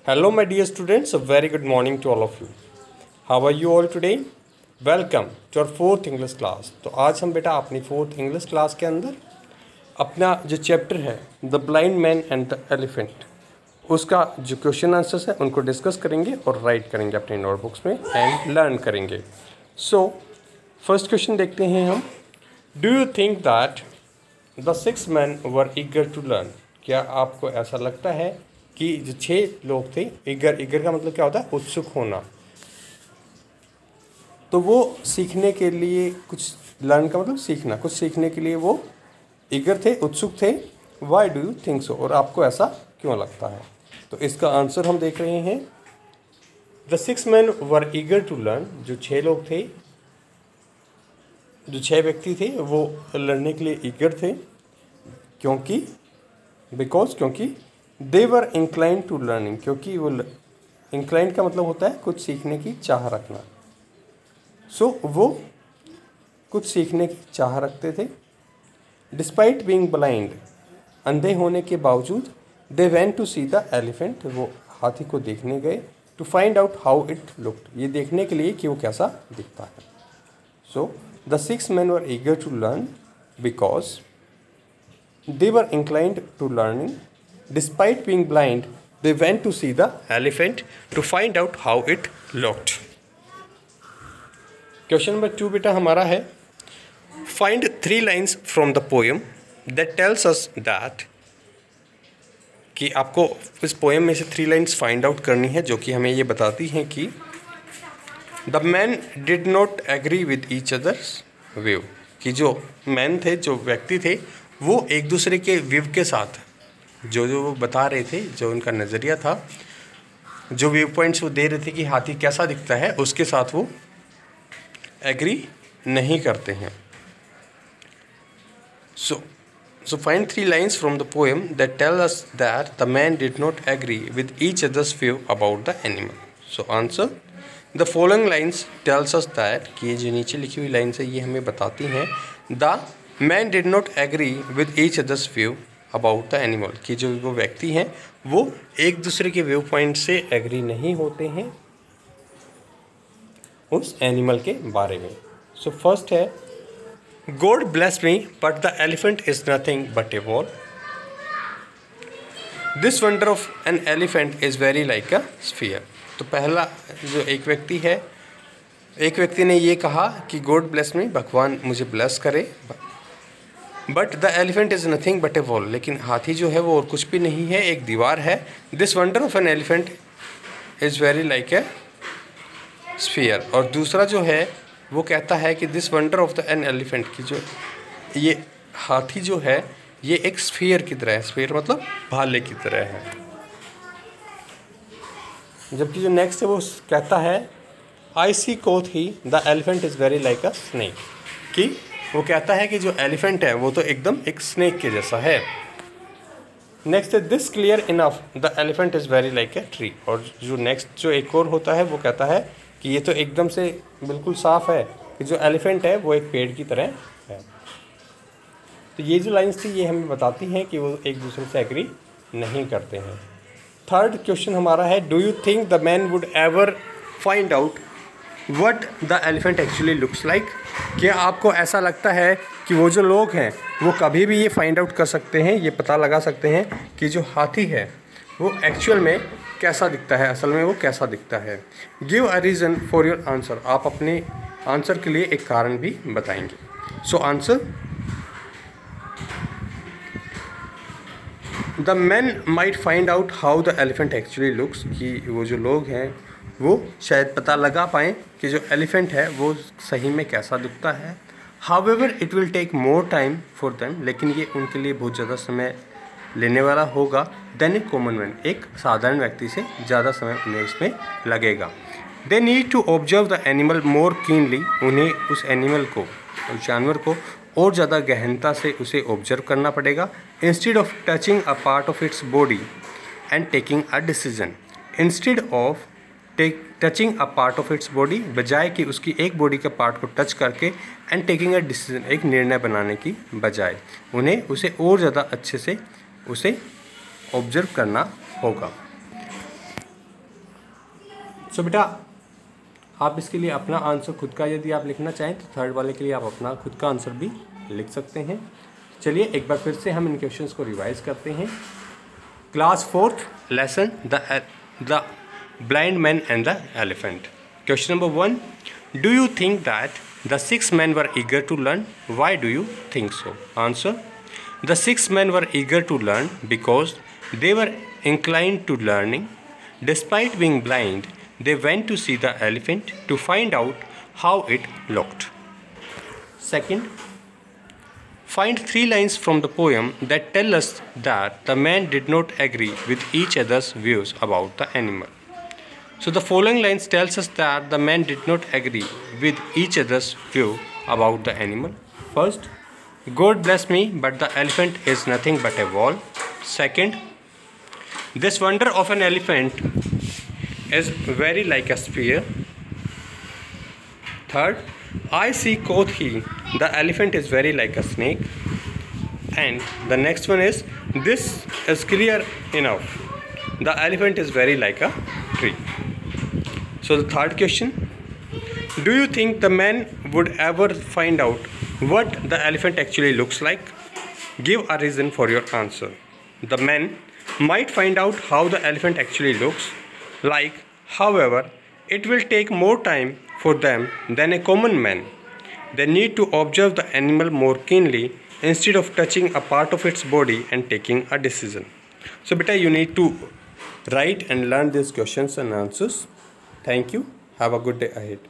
Hello, my dear students. A very good morning to all of you. How are you all today? Welcome to our fourth English class. तो आज हम बेटा अपनी fourth English class के अंदर अपना जो चैप्टर है the blind man and the elephant, उसका जो क्वेश्चन आंसर्स है उनको डिस्कस करेंगे और राइट करेंगे अपने नोटबुक्स में एंड लर्न करेंगे. सो फर्स्ट क्वेश्चन देखते हैं हम. Do you think that the 6 men were eager to learn? क्या आपको ऐसा लगता है कि जो 6 लोग थे, ईगर का मतलब क्या होता है? उत्सुक होना. तो वो सीखने के लिए कुछ, लर्न का मतलब सीखना, कुछ सीखने के लिए वो ईगर थे, उत्सुक थे. Why do you think so? और आपको ऐसा क्यों लगता है? तो इसका आंसर हम देख रहे हैं. The 6 men were eager to learn. जो 6 लोग थे, जो 6 व्यक्ति थे, वो लड़ने के लिए ईगर थे. क्योंकि क्योंकि दे वर इंक्लाइंड टू लर्निंग. क्योंकि वो इंक्लाइंड का मतलब होता है कुछ सीखने की चाह रखना. सो वो कुछ सीखने की चाह रखते थे. डिस्पाइट बीइंग ब्लाइंड, अंधे होने के बावजूद, they went to see the elephant, वो हाथी को देखने गए. To find out how it looked, ये देखने के लिए कि वो कैसा दिखता है. So the 6 men were eager to learn because they were inclined to learning. Despite being blind, they went to see the elephant to find out how it looked. Question number 2 बेटा हमारा है. Find 3 lines from the poem that tells us that, कि आपको इस poem में से 3 lines find out करनी है जो कि हमें ये बताती हैं कि the man did not agree with each other's view, कि जो मैन थे, जो व्यक्ति थे, वो एक दूसरे के व्यू के साथ जो वो बता रहे थे, जो उनका नज़रिया था, जो व्यू पॉइंट्स वो दे रहे थे कि हाथी कैसा दिखता है, उसके साथ वो एग्री नहीं करते हैं. So find 3 lines from the poem that tell us that the man did not agree with each other's view about the animal. So answer the following lines tells us that, कि ये जो नीचे लिखी हुई lines है ये हमें बताती हैं the man did not agree with each other's view about the animal, कि जो वो व्यक्ति हैं वो एक दूसरे के व्यू पॉइंट से एग्री नहीं होते हैं उस एनिमल के बारे में. सो फर्स्ट है, God bless me but the elephant is nothing but A ball. This wonder of an elephant is very like a sphere. तो पहला जो एक व्यक्ति है, एक व्यक्ति ने ये कहा कि गॉड ब्लेस मी, भगवान मुझे ब्लेस करे, but the elephant is nothing but A wall, लेकिन हाथी जो है वो और कुछ भी नहीं है, एक दीवार है. This wonder of an elephant is very like a sphere. और दूसरा जो है वो कहता है कि this wonder of the an elephant, की जो ये हाथी जो है ये एक स्फीयर की तरह है. स्फीयर मतलब भाले की तरह है. जबकि जो नेक्स्ट है वो कहता है I see quoth he the elephant is very like a snake, कि वो कहता है कि जो एलिफेंट है वो तो एकदम एक स्नेक के जैसा है. नेक्स्ट है this clear enough the elephant is very like a tree. और जो नेक्स्ट जो एक और होता है वो कहता है कि ये तो एकदम से बिल्कुल साफ है कि जो एलिफेंट है वो एक पेड़ की तरह है. तो ये जो लाइन्स थी ये हमें बताती हैं कि वो एक दूसरे से एग्री नहीं करते हैं. थर्ड क्वेश्चन हमारा है, do you think the man would ever find out what the elephant actually looks like? क्या आपको ऐसा लगता है कि वो जो लोग हैं वो कभी भी ये फाइंड आउट कर सकते हैं, ये पता लगा सकते हैं कि जो हाथी है वो एक्चुअल में कैसा दिखता है, असल में वो कैसा दिखता है? Give a reason for your answer. आप अपने आंसर के लिए एक कारण भी बताएंगे. सो answer, the man might find out how the elephant actually looks, कि वो जो लोग हैं वो शायद पता लगा पाएँ कि जो एलिफेंट है वो सही में कैसा दिखता है. However it will take more time for them, लेकिन ये उनके लिए बहुत ज़्यादा समय लेने वाला होगा देन ए कॉमन मैन, एक साधारण व्यक्ति से ज़्यादा समय उन्हें इसमें लगेगा. They need to observe the animal more keenly, उन्हें उस एनिमल को, उस जानवर को और ज़्यादा गहनता से उसे ऑब्जर्व करना पड़ेगा. Instead of touching a part of its body and taking a decision, instead of touching a part of its body, बजाय कि उसकी एक बॉडी के पार्ट को टच करके, एंड टेकिंग अ डिसीजन, एक निर्णय बनाने की बजाय उन्हें उसे और ज़्यादा अच्छे से उसे ऑब्जर्व करना होगा. सो बेटा आप इसके लिए अपना आंसर खुद का यदि आप लिखना चाहें तो थर्ड वाले के लिए आप अपना खुद का आंसर भी लिख सकते हैं। चलिए एक बार फिर से हम इन क्वेश्चंस को रिवाइज करते हैं। Class 4th lesson the blind man and the elephant. Question number 1, do you think that the 6 men were eager to learn? Why do you think so? Answer: the 6 men were eager to learn because they were inclined to learning. Despite being blind, they went to see the elephant to find out how it looked. Second, find 3 lines from the poem that tell us that the men did not agree with each other's views about the animal. So the following lines tells us that the men did not agree with each other's view about the animal. First, God bless me, but the elephant is nothing but a wall. Second, this wonder of an elephant is very like a sphere. Third, I see, quoth he, the elephant is very like a snake. And the next one is, this is clear enough, the elephant is very like a tree. So the third question, do you think the man would ever find out what the elephant actually looks like? Give a reason for your answer. The men might find out how the elephant actually looks like, however, it will take more time for them than a common man. They need to observe the animal more keenly instead of touching a part of its body and taking a decision. So beta, you need to write and learn these questions and answers. Thank you. Have a good day ahead.